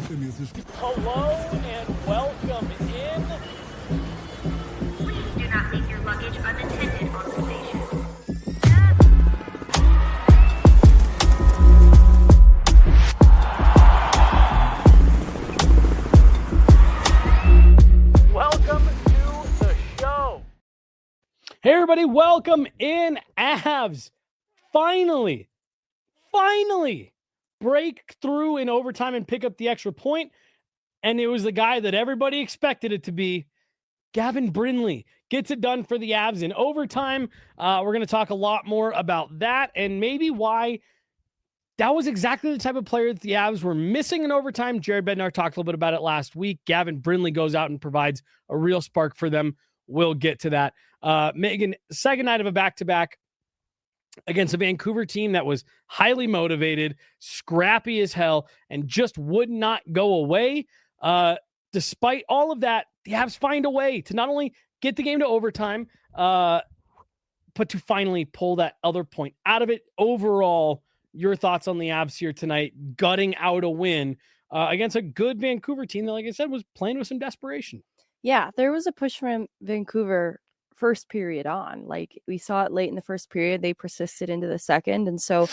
Hello and welcome in. Please do not leave your luggage unattended on the station. Welcome to the show. Hey everybody, welcome in. Avs finally break through in overtime and pick up the extra point. And it was the guy that everybody expected it to be. Gavin Brindley gets it done for the Avs in overtime. We're going to talk a lot more about that and maybe why that was exactly the type of player that the Avs were missing in overtime. Jared Bednar talked a little bit about it last week. Gavin Brindley goes out and provides a real spark for them. We'll get to that. Megan, second night of a back-to-back against a Vancouver team that was highly motivated, scrappy as hell, and just would not go away. Despite all of that, the Avs find a way to not only get the game to overtime, but to finally pull that other point out of it. Overall, your thoughts on the Avs here tonight, gutting out a win against a good Vancouver team that, like I said, was playing with some desperation. Yeah, there was a push from Vancouver first period on. Like, we saw it late in the first period. They persisted into the second. And so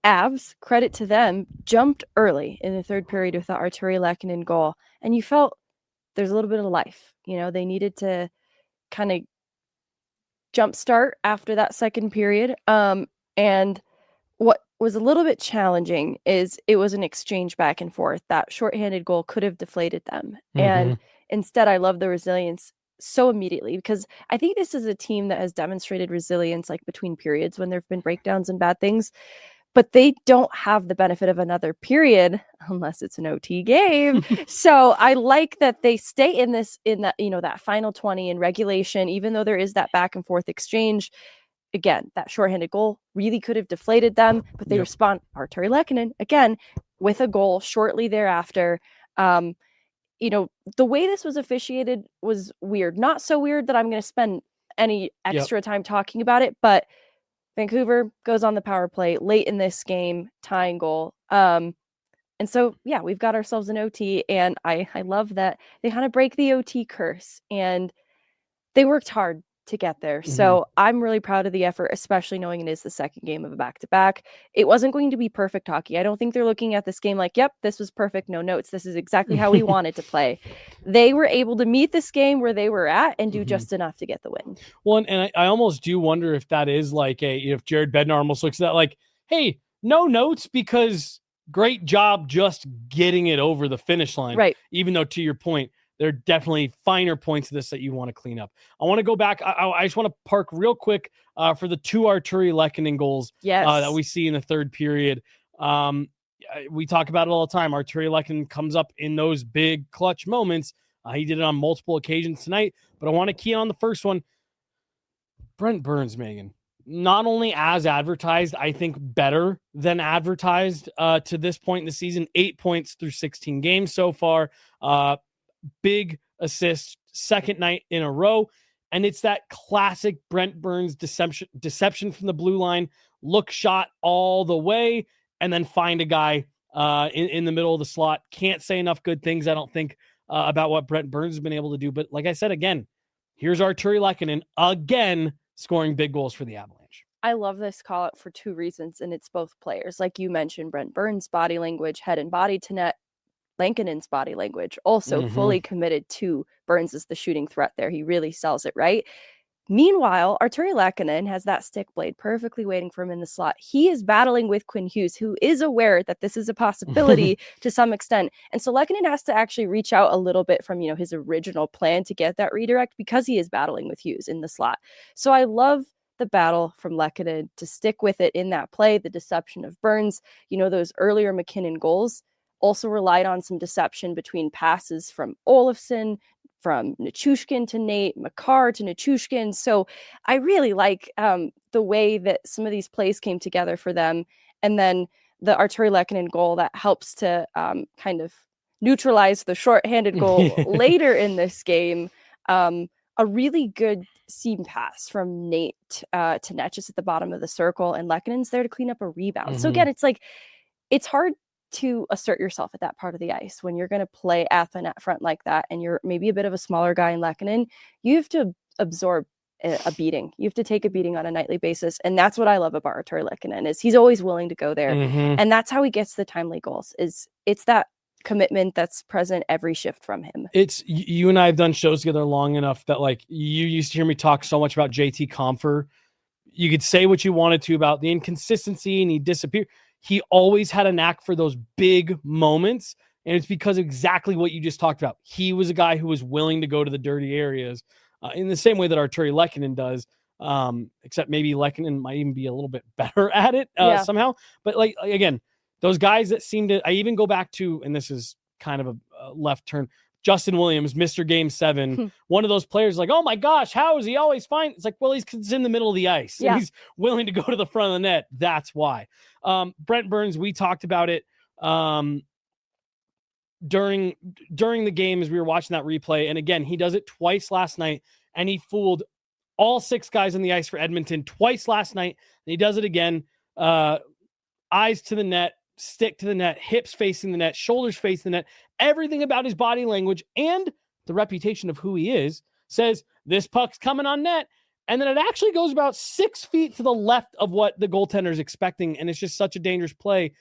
Avs, credit to them, jumped early in the third period with the Artturi Lehkonen goal. And you felt there's a little bit of life. You know, they needed to kind of jumpstart after that second period. And what was a little bit challenging is it was an exchange back and forth. That shorthanded goal could have deflated them. Mm-hmm. And instead, I love the resilience so immediately, because I think this is a team that has demonstrated resilience like between periods when there have been breakdowns and bad things, but they don't have the benefit of another period unless it's an OT game. So I like that they stay in that, you know, that final 20 in regulation, even though there is that back and forth exchange. Again, that shorthanded goal really could have deflated them, but they respond. Artturi Lehkonen again with a goal shortly thereafter. You know, the way this was officiated was weird. Not so weird that I'm going to spend any extra time talking about it, but Vancouver goes on the power play late in this game, tying goal. And so, yeah, we've got ourselves an OT, and I love that they kind of break the OT curse, and they worked hard to get there. So I'm really proud of the effort, especially knowing it is the second game of a back-to-back. It wasn't going to be perfect hockey. I don't think they're looking at this game like, yep, this was perfect, no notes. This is exactly how we wanted to play. They were able to meet this game where they were at and do just enough to get the win. Well, and I almost do wonder if that is like if Jared Bednar almost looks at that like, hey, no notes because great job just getting it over the finish line. Right. Even though, to your point, there are definitely finer points of this that you want to clean up. I want to go back. I just want to park real quick for the two Artturi Lehkonen goals that we see in the third period. We talk about it all the time. Artturi Lehkonen comes up in those big clutch moments. He did it on multiple occasions tonight, but I want to key in on the first one. Brent Burns, Megan, not only as advertised, I think better than advertised to this point in the season. 8 points through 16 games so far. Big assist, second night in a row. And it's that classic Brent Burns deception from the blue line, look shot all the way, and then find a guy in the middle of the slot. Can't say enough good things, I don't think, about what Brent Burns has been able to do. But like I said, again, here's Artturi Lehkonen again scoring big goals for the Avalanche. I love this call out for two reasons, and it's both players. Like you mentioned, Brent Burns' body language, head and body to net. Lankinen's body language also fully committed to Burns as the shooting threat there. He really sells it, right? Meanwhile, Artturi Lehkonen has that stick blade perfectly waiting for him in the slot. He is battling with Quinn Hughes, who is aware that this is a possibility to some extent. And so Lehkonen has to actually reach out a little bit from, you know, his original plan to get that redirect because he is battling with Hughes in the slot. So I love the battle from Lehkonen to stick with it in that play, the deception of Burns. You know, those earlier McKinnon goals also relied on some deception between passes from Olofsson, from Nichushkin to Nate, Makar to Nichushkin. So I really like the way that some of these plays came together for them. And then the Artturi Lehkonen goal that helps to kind of neutralize the shorthanded goal later in this game. A really good seam pass from Nate to net just at the bottom of the circle, and Lehkonen's there to clean up a rebound. So again, it's like, it's hard to assert yourself at that part of the ice. When you're going to play at the net front like that, and you're maybe a bit of a smaller guy in Lehkonen, you have to absorb a beating. You have to take a beating on a nightly basis. And that's what I love about Artturi Lehkonen, is he's always willing to go there. And that's how he gets the timely goals. It's that commitment that's present every shift from him. It's you and I have done shows together long enough that like you used to hear me talk so much about JT Compher. You could say what you wanted to about the inconsistency and he disappeared. He always had a knack for those big moments. And it's because exactly what you just talked about. He was a guy who was willing to go to the dirty areas in the same way that Artturi Lehkonen does. Except maybe Lehkonen might even be a little bit better at it somehow. But like again, those guys that seem to, I even go back to, and this is kind of a left turn, Justin Williams, Mr. Game 7, one of those players like, oh my gosh, how is he always fine? It's like, well, he's in the middle of the ice. And he's willing to go to the front of the net. That's why. Brent Burns, we talked about it during the game as we were watching that replay. And again, he does it twice last night, and he fooled all 6 guys on the ice for Edmonton twice last night. And he does it again. Eyes to the net, stick to the net, hips facing the net, shoulders facing the net. Everything about his body language and the reputation of who he is says this puck's coming on net. And then it actually goes about 6 feet to the left of what the goaltender is expecting. And it's just such a dangerous play.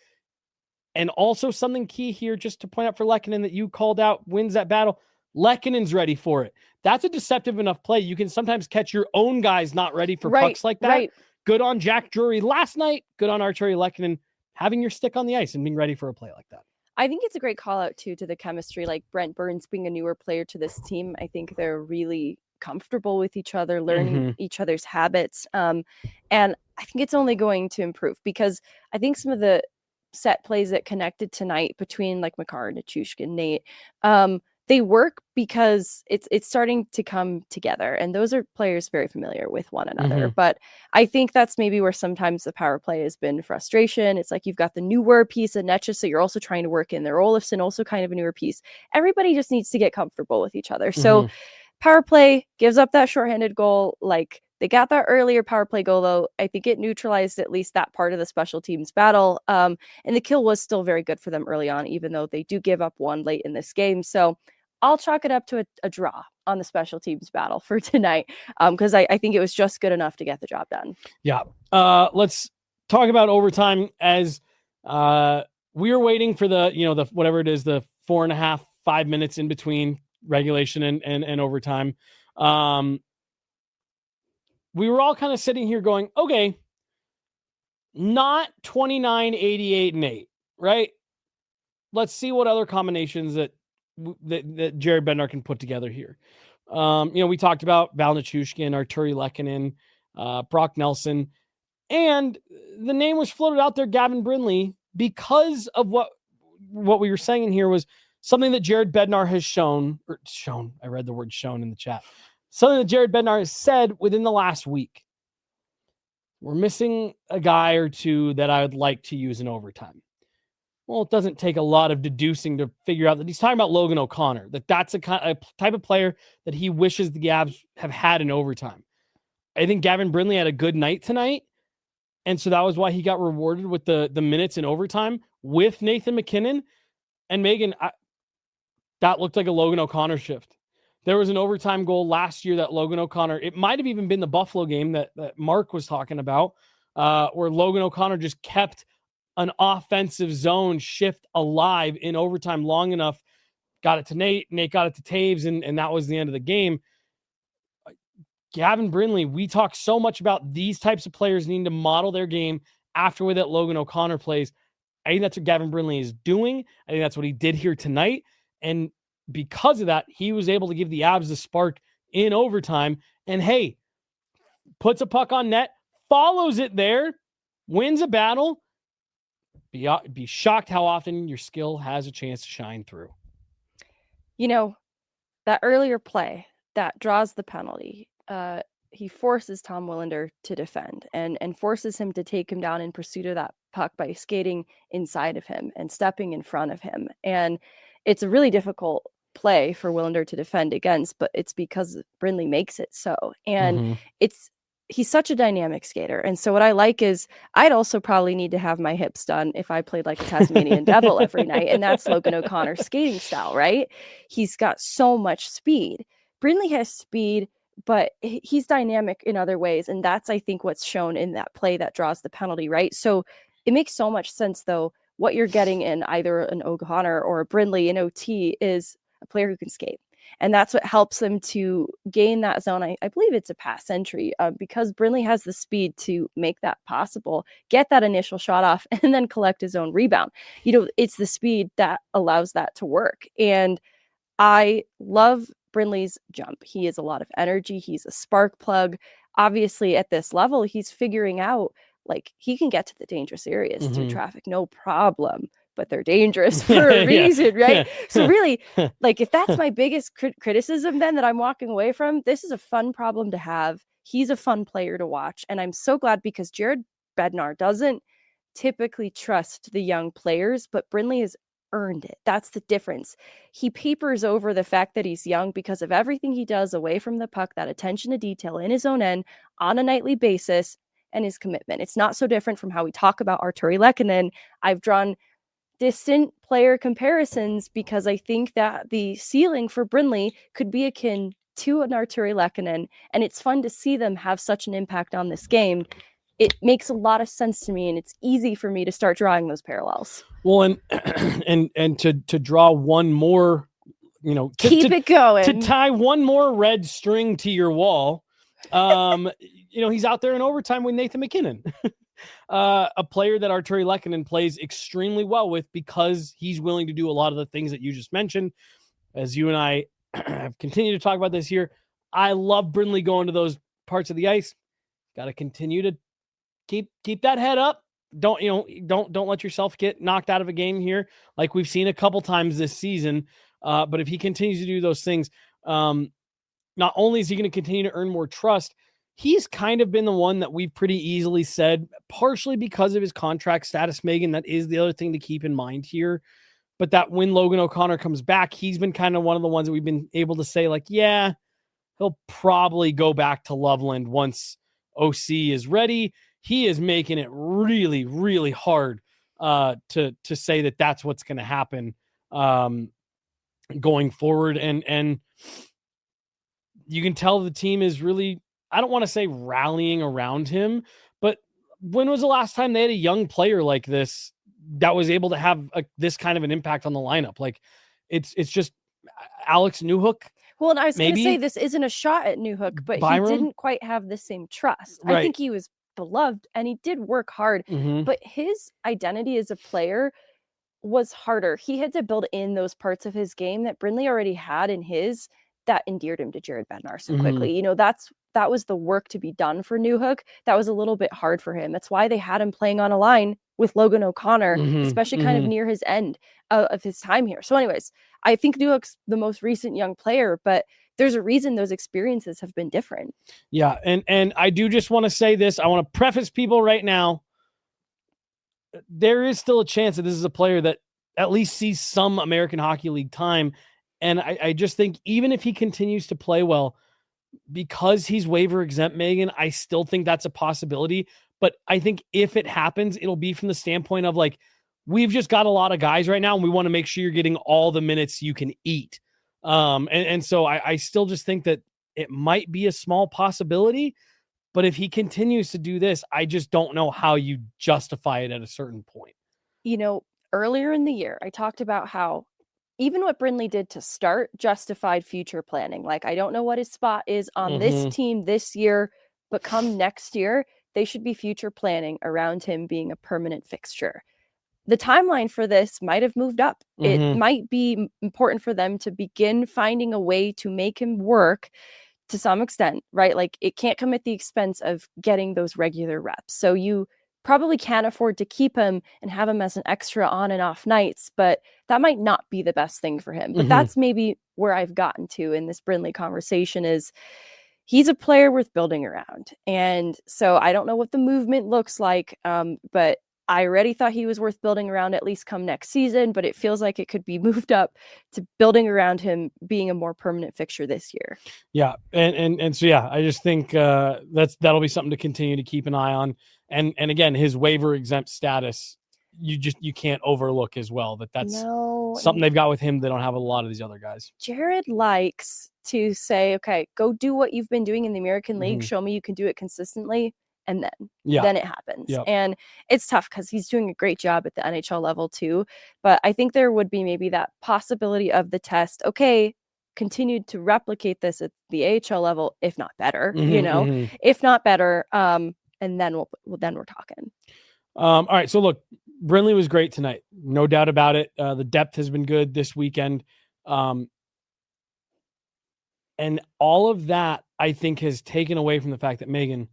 And also something key here, just to point out for Lehkonen that you called out, wins that battle. Lehkonen's ready for it. That's a deceptive enough play. You can sometimes catch your own guys not ready for pucks like that. Good on Jack Drury last night. Good on Artturi Lehkonen having your stick on the ice and being ready for a play like that. I think it's a great call out too to the chemistry. Like Brent Burns being a newer player to this team, I think they're really comfortable with each other, learning each other's habits. And I think it's only going to improve, because I think some of the set plays that connected tonight between like Makar, Nichushkin, Nate, they work because it's starting to come together, and those are players very familiar with one another. But I think that's maybe where sometimes the power play has been frustration. It's like you've got the newer piece of Netcha, so you're also trying to work in there. Olofsson, also kind of a newer piece. Everybody just needs to get comfortable with each other. So power play gives up that shorthanded goal. Like they got that earlier power play goal, though. I think it neutralized at least that part of the special teams battle. And the kill was still very good for them early on, even though they do give up one late in this game. So I'll chalk it up to a draw on the special teams battle for tonight, because I think it was just good enough to get the job done. Yeah. Let's talk about overtime as we were waiting for the whatever it is, the 4.5, 5 minutes in between regulation and overtime. We were all kind of sitting here going, okay, not 29, 88, and 8, right? Let's see what other combinations that Jared Bednar can put together here. We talked about Val Nichushkin, Artturi Lehkonen, Brock Nelson, and the name was floated out there, Gavin Brindley, because of what we were saying in here was something that Jared Bednar has shown. I read the word shown in the chat. Something that Jared Bednar has said within the last week. We're missing a guy or two that I would like to use in overtime. Well, it doesn't take a lot of deducing to figure out that he's talking about Logan O'Connor, that's a type of player that he wishes the Avs have had in overtime. I think Gavin Brindley had a good night tonight, and so that was why he got rewarded with the minutes in overtime with Nathan MacKinnon and Megan. That looked like a Logan O'Connor shift. There was an overtime goal last year that Logan O'Connor, it might have even been the Buffalo game that Mark was talking about, where Logan O'Connor just kept an offensive zone shift alive in overtime long enough, got it to Nate got it to Taves, and that was the end of the game. Gavin Brindley, we talk so much about these types of players needing to model their game after the way that Logan O'Connor plays. I think that's what Gavin Brindley is doing. I think that's what he did here tonight. And because of that, he was able to give the Avs the spark in overtime. And hey, puts a puck on net, follows it there, wins a battle. Be shocked how often your skill has a chance to shine through. That earlier play that draws the penalty, he forces Tom Willander to defend and forces him to take him down in pursuit of that puck by skating inside of him and stepping in front of him. And it's a really difficult play for Willander to defend against, but it's because Brindley makes it so. And he's such a dynamic skater. And so what I like is I'd also probably need to have my hips done if I played like a Tasmanian devil every night. And that's Logan O'Connor's skating style, right? He's got so much speed. Brindley has speed, but he's dynamic in other ways. And that's, I think, what's shown in that play that draws the penalty, right? So it makes so much sense, though. What you're getting in either an O'Connor or a Brindley in OT is a player who can skate. And that's what helps them to gain that zone. I believe it's a pass entry because Brindley has the speed to make that possible, get that initial shot off, and then collect his own rebound. It's the speed that allows that to work. And I love Brindley's jump. He has a lot of energy. He's a spark plug. Obviously, at this level, he's figuring out like he can get to the dangerous areas through traffic, no problem. But they're dangerous for a reason, right? So really, like if that's my biggest criticism then that I'm walking away from, this is a fun problem to have. He's a fun player to watch. And I'm so glad because Jared Bednar doesn't typically trust the young players, but Brindley has earned it. That's the difference. He papers over the fact that he's young because of everything he does away from the puck, that attention to detail in his own end on a nightly basis, and his commitment. It's not so different from how we talk about Artturi Lehkonen. I've drawn distant player comparisons because I think that the ceiling for Brindley could be akin to an Artturi Lehkonen, and it's fun to see them have such an impact on this game. It makes a lot of sense to me, and it's easy for me to start drawing those parallels. Well, and to draw one more, keep it going, to tie one more red string to your wall. He's out there in overtime with Nathan MacKinnon. A player that Artturi Lehkonen plays extremely well with because he's willing to do a lot of the things that you just mentioned. As you and I have continued to talk about this here, I love Brindley going to those parts of the ice. Got to continue to keep that head up. Don't let yourself get knocked out of a game here, like we've seen a couple times this season. But if he continues to do those things, not only is he going to continue to earn more trust, he's kind of been the one that we've pretty easily said, partially because of his contract status, Megan, that is the other thing to keep in mind here. But that when Logan O'Connor comes back, he's been kind of one of the ones that we've been able to say, like, yeah, he'll probably go back to Loveland once OC is ready. He is making it really, really hard to say that that's what's going to happen going forward. And you can tell the team is really, I don't want to say rallying around him, but when was the last time they had a young player like this that was able to have this kind of an impact on the lineup? Like it's just Alex Newhook. Well, and I was going to say this isn't a shot at Newhook, but Byram? He didn't quite have the same trust. Right. I think he was beloved and he did work hard, but his identity as a player was harder. He had to build in those parts of his game that Brindley already had in his that endeared him to Jared Bednar so quickly. That was the work to be done for Newhook. That was a little bit hard for him. That's why they had him playing on a line with Logan O'Connor, especially kind of near his end of his time here. So anyways, I think Newhook's the most recent young player, but there's a reason those experiences have been different. Yeah. And I do just want to say this. I want to preface people right now. There is still a chance that this is a player that at least sees some American Hockey League time. And I just think even if he continues to play well, because he's waiver exempt, Megan, I still think that's a possibility. But I think if it happens, it'll be from the standpoint of like, we've just got a lot of guys right now and we want to make sure you're getting all the minutes you can eat. And so I still just think that it might be a small possibility, but if he continues to do this, I just don't know how you justify it at a certain point. Earlier in the year, I talked about how even what Brindley did to start justified future planning. Like, I don't know what his spot is on this team this year, but come next year, they should be future planning around him being a permanent fixture. The timeline for this might have moved up. It might be important for them to begin finding a way to make him work to some extent, right? Like, it can't come at the expense of getting those regular reps. So you probably can't afford to keep him and have him as an extra on and off nights, but that might not be the best thing for him. But that's maybe where I've gotten to in this Brindley conversation is he's a player worth building around. And so I don't know what the movement looks like, but I already thought he was worth building around at least come next season, but it feels like it could be moved up to building around him being a more permanent fixture this year. Yeah. And so, yeah, I just think that'll be something to continue to keep an eye on. And again, his waiver exempt status, you can't overlook as well, that's something they've got with him. They don't have a lot of these other guys. Jared likes to say, okay, go do what you've been doing in the American League. Show me you can do it consistently. And then it happens. Yep. And it's tough because he's doing a great job at the NHL level too. But I think there would be maybe that possibility of the test. Okay, continue to replicate this at the AHL level, if not better, if not better. And then we're talking. All right. So look, Brindley was great tonight. No doubt about it. The depth has been good this weekend. And all of that, I think, has taken away from the fact that Meghan,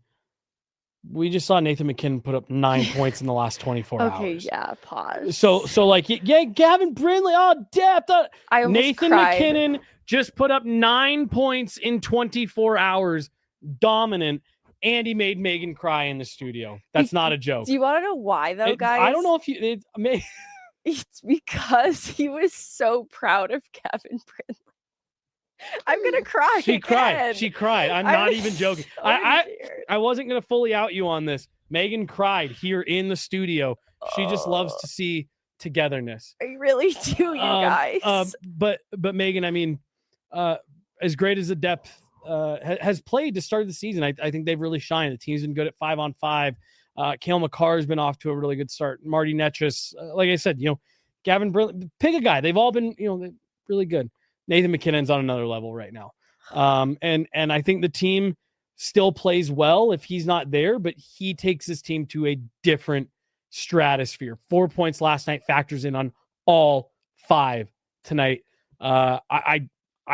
we just saw Nathan MacKinnon put up 9 points in the last 24 hours. Okay, yeah, pause. So Gavin Brindley, depth. Nathan MacKinnon just put up 9 points in 24 hours, dominant, and he made Meghan cry in the studio. That's not a joke. Do you want to know why, though, guys? I don't know if it's because he was so proud of Gavin Brindley. I'm gonna cry. She cried. I'm not even joking. So I wasn't gonna fully out you on this. Meghan cried here in the studio. She just loves to see togetherness. I really do, you guys. But Meghan, I mean, as great as the depth has played to start the season, I think they've really shined. The team's been good at 5-on-5. Cale Makar has been off to a really good start. Marty Netchus, like I said, Gavin Brindley, pick a guy. They've all been, really good. Nathan MacKinnon's on another level right now. And I think the team still plays well if he's not there, but he takes his team to a different stratosphere. 4 points last night factors in on all 5 tonight. I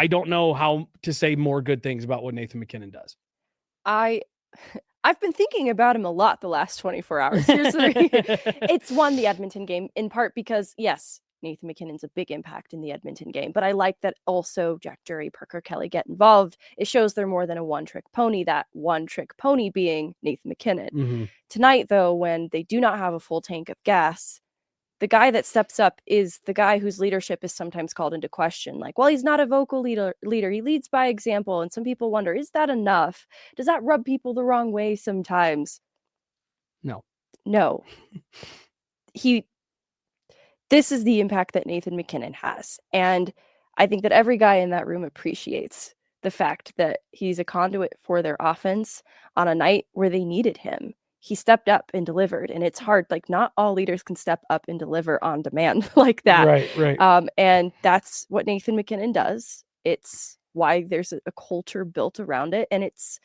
don't know how to say more good things about what Nathan MacKinnon does. I've been thinking about him a lot the last 24 hours. It's won the Edmonton game in part because, yes, Nathan MacKinnon's a big impact in the Edmonton game, but I like that also Jack Drury, Parker Kelly get involved. It shows they're more than a one-trick pony, that one-trick pony being Nathan MacKinnon. Tonight, though, when they do not have a full tank of gas, the guy that steps up is the guy whose leadership is sometimes called into question. Like, well, he's not a vocal leader. He leads by example. And some people wonder, is that enough? Does that rub people the wrong way sometimes? No. This is the impact that Nathan MacKinnon has. And I think that every guy in that room appreciates the fact that he's a conduit for their offense on a night where they needed him. He stepped up and delivered, and it's hard. Like, not all leaders can step up and deliver on demand like that. Right. And that's what Nathan MacKinnon does. It's why there's a culture built around it. And it's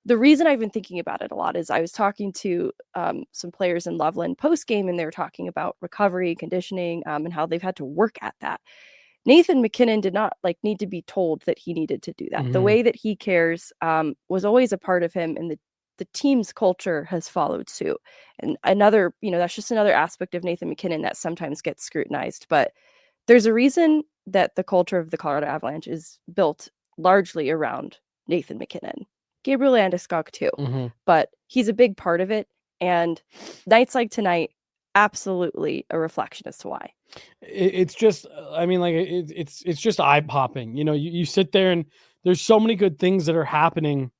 the reason I've been thinking about it a lot is I was talking to some players in Loveland post-game, and they were talking about recovery, conditioning, and how they've had to work at that. Nathan MacKinnon did not need to be told that he needed to do that. The way that he cares was always a part of him, and the team's culture has followed suit. And another, that's just another aspect of Nathan MacKinnon that sometimes gets scrutinized. But there's a reason that the culture of the Colorado Avalanche is built largely around Nathan MacKinnon. Gabriel Landeskog too, but he's a big part of it. And nights like tonight, absolutely a reflection as to why. It's just, it's just eye popping. You sit there and there's so many good things that are happening,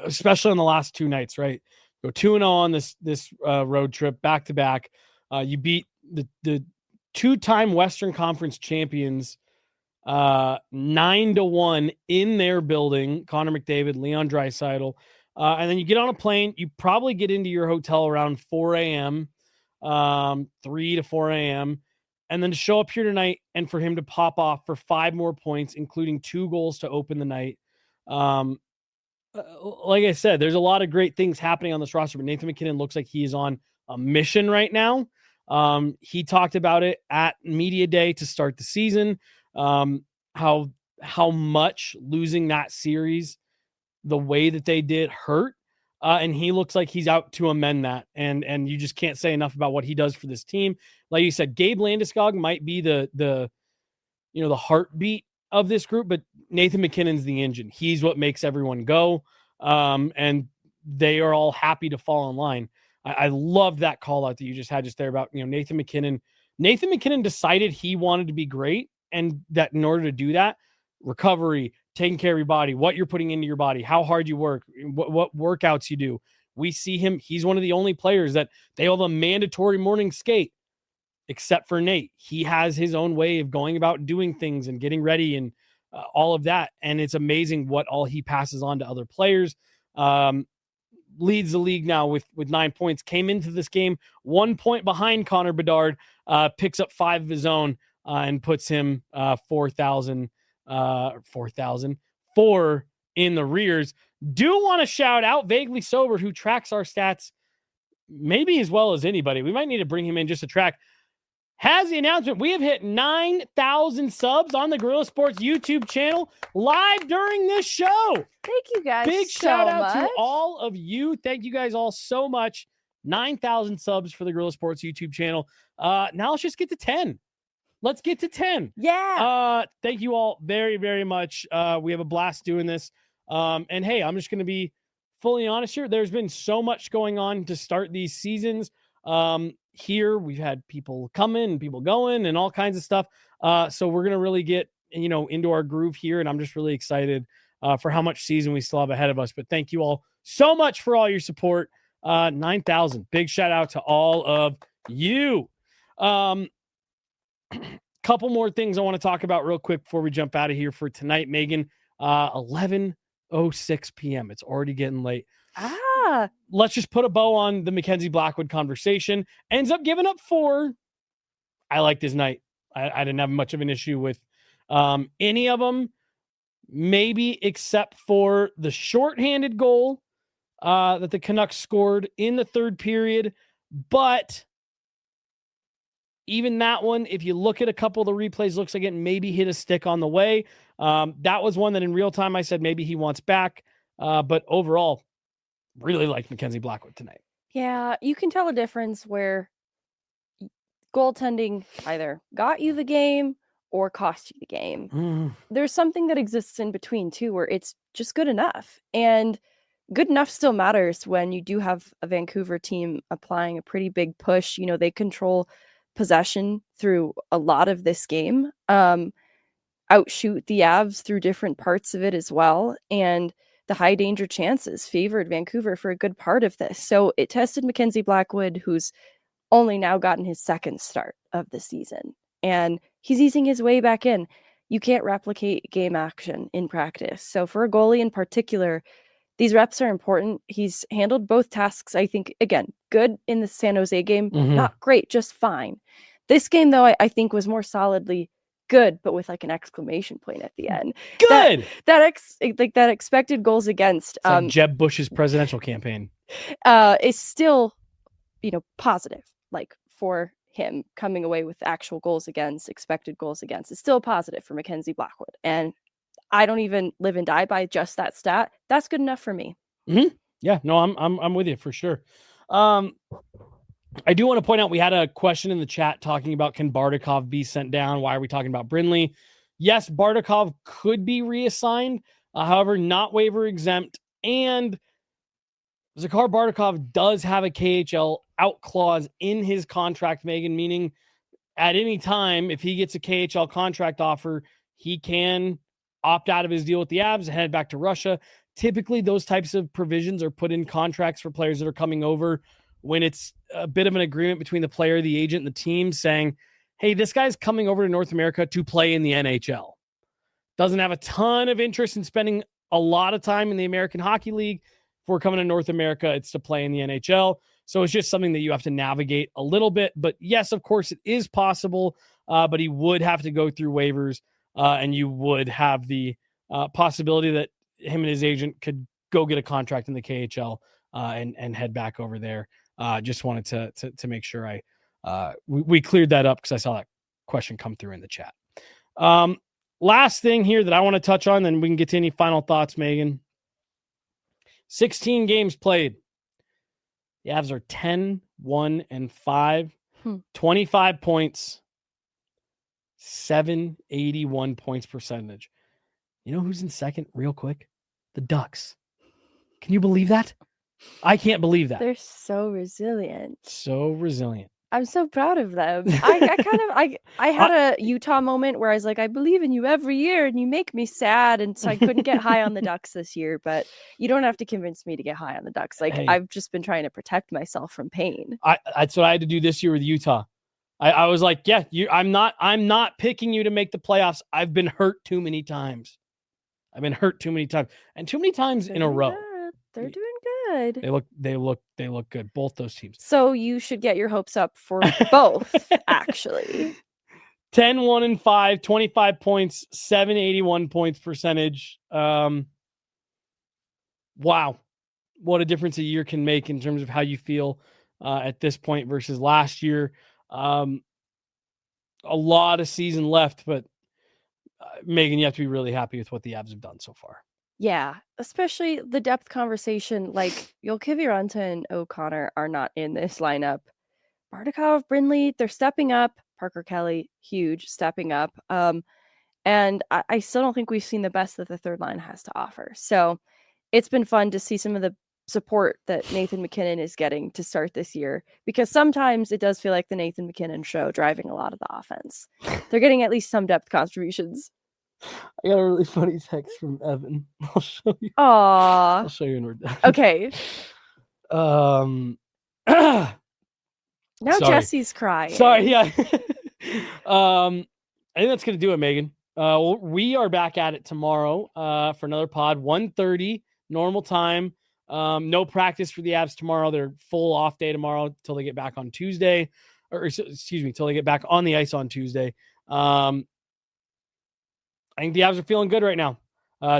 especially on the last 2 nights, right? Go 2-0 on this road trip back to back. You beat the 2-time Western Conference champions 9-1 in their building. Connor McDavid, Leon Draisaitl, and then you get on a plane. You probably get into your hotel around 4 a.m., 3 to 4 a.m., and then to show up here tonight and for him to pop off for 5 more points, including 2 goals to open the night. Like I said, there's a lot of great things happening on this roster, but Nathan MacKinnon looks like he is on a mission right now. He talked about it at media day to start the season. How much losing that series the way that they did hurt. And he looks like he's out to amend that. And you just can't say enough about what he does for this team. Like you said, Gabe Landeskog might be the heartbeat of this group, but Nathan MacKinnon's the engine. He's what makes everyone go. And they are all happy to fall in line. I love that call out that you just had just there about, Nathan MacKinnon. Nathan MacKinnon decided he wanted to be great, and that in order to do that, recovery, taking care of your body, what you're putting into your body, how hard you work, what workouts you do. We see him. He's one of the only players that they have a mandatory morning skate, except for Nate. He has his own way of going about doing things and getting ready and all of that. And it's amazing what all he passes on to other players. Leads the league now with 9 points. Came into this game 1 point behind Connor Bedard, picks up 5 of his own and puts him 4,004 in the rears. Do want to shout out Vaguely Sober, who tracks our stats maybe as well as anybody. We might need to bring him in just to track. Has the announcement. We have hit 9,000 subs on the Guerilla Sports YouTube channel live during this show. Thank you guys. Big shout out to all of you. Thank you guys all so much. 9,000 subs for the Guerilla Sports YouTube channel. Now let's just get to 10. Let's get to 10. Yeah. Thank you all very, very much. We have a blast doing this. And hey, I'm just going to be fully honest here. There's been so much going on to start these seasons. Here we've had people coming and people going and all kinds of stuff. So we're going to really get, into our groove here. And I'm just really excited for how much season we still have ahead of us. But thank you all so much for all your support. 9,000. Big shout out to all of you. Couple more things I want to talk about real quick before we jump out of here for tonight, Megan. 11:06 p.m. It's already getting late. Let's just put a bow on the Mackenzie Blackwood conversation. Ends up giving up 4. I liked his night. I didn't have much of an issue with any of them, maybe except for the shorthanded goal that the Canucks scored in the third period. But even that one, if you look at a couple of the replays, looks like it maybe hit a stick on the way. That was one that in real time I said maybe he wants back. But overall, really liked Mackenzie Blackwood tonight. Yeah, you can tell a difference where goaltending either got you the game or cost you the game. There's something that exists in between too, where it's just good enough. And good enough still matters when you do have a Vancouver team applying a pretty big push. They control possession through a lot of this game, outshoot the Avs through different parts of it as well. And the high danger chances favored Vancouver for a good part of this. So it tested Mackenzie Blackwood, who's only now gotten his second start of the season. And he's easing his way back in. You can't replicate game action in practice. So for a goalie in particular, these reps are important. He's handled both tasks, I think, again, good in the San Jose game, not great, just fine. This game, though, I think was more solidly good, but with like an exclamation point at the end. Good. That expected goals against like Jeb Bush's presidential campaign is still, positive. Like for him coming away with actual goals against, expected goals against, is still positive for Mackenzie Blackwood. And I don't even live and die by just that stat. That's good enough for me. Yeah, no, I'm with you for sure. I do want to point out we had a question in the chat talking about, can Bardakov be sent down? Why are we talking about Brindley? Yes, Bardakov could be reassigned, however, not waiver exempt. And Zakhar Bardakov does have a KHL out clause in his contract, Megan, meaning at any time, if he gets a KHL contract offer, he can opt out of his deal with the Avs and head back to Russia. Typically, those types of provisions are put in contracts for players that are coming over when it's a bit of an agreement between the player, the agent, and the team saying, hey, this guy's coming over to North America to play in the NHL. Doesn't have a ton of interest in spending a lot of time in the American Hockey League. If we're coming to North America, it's to play in the NHL. So it's just something that you have to navigate a little bit. But yes, of course, it is possible, but he would have to go through waivers, and you would have the possibility that him and his agent could go get a contract in the KHL and head back over there. Just wanted to make sure we cleared that up because I saw that question come through in the chat. Last thing here that I want to touch on, then we can get to any final thoughts, Megan. 16 games played. The Avs are 10-1-5, 25 points, 781 points percentage. You know who's in second real quick? The Ducks. Can you believe that? I can't believe that. They're so resilient. So resilient. I'm so proud of them. I had a Utah moment where I was like, I believe in you every year and you make me sad. And so I couldn't get high on the Ducks this year, but you don't have to convince me to get high on the Ducks. Like, hey, I've just been trying to protect myself from pain. That's what I had to do this year with Utah. I was like, yeah, I'm not picking you to make the playoffs. I've been hurt too many times. And too many times in a row. They're doing good. They look good. Both those teams. So you should get your hopes up for both, actually. 10-1-5, 25 points, 781 points percentage. Wow. What a difference a year can make in terms of how you feel at this point versus last year. A lot of season left, but Megan, you have to be really happy with what the Avs have done so far. Yeah, especially the depth conversation. Like, Jokiviranta and O'Connor are not in this lineup. Bardakov, Brindley, they're stepping up. Parker Kelly, huge, stepping up. And I still don't think we've seen the best that the third line has to offer. So it's been fun to see some of the support that Nathan MacKinnon is getting to start this year, because sometimes it does feel like the Nathan MacKinnon show driving a lot of the offense. They're getting at least some depth contributions. I got a really funny text from Evan. I'll show you. Aww. I'll show you when we're done. Okay. Now sorry. Jesse's crying. Sorry, yeah. I think that's gonna do it, Megan. We are back at it tomorrow for another pod, 1:30 normal time. No practice for the Avs tomorrow. They're full off day tomorrow till they get back on Tuesday, till they get back on the ice on Tuesday. I think the Avs are feeling good right now.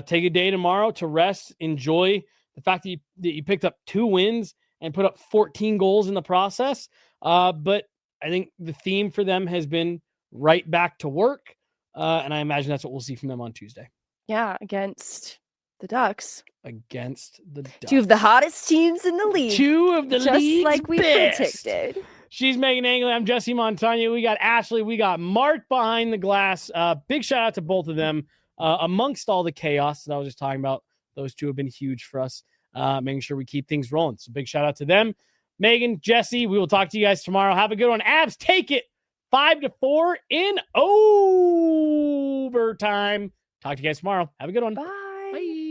Take a day tomorrow to rest. Enjoy the fact that you picked up 2 wins and put up 14 goals in the process. But I think the theme for them has been right back to work. And I imagine that's what we'll see from them on Tuesday. Yeah, against the Ducks. Against the Ducks. 2 of the hottest teams in the league. 2 of the league's like we best. predicted. She's Meghan Angley. I'm Jesse Montano. We got Ashley. We got Mark behind the glass. Big shout out to both of them. Amongst all the chaos that I was just talking about, those 2 have been huge for us, making sure we keep things rolling. So big shout out to them. Megan, Jesse, we will talk to you guys tomorrow. Have a good one. Avs take it 5-4 in overtime. Talk to you guys tomorrow. Have a good one. Bye. Bye.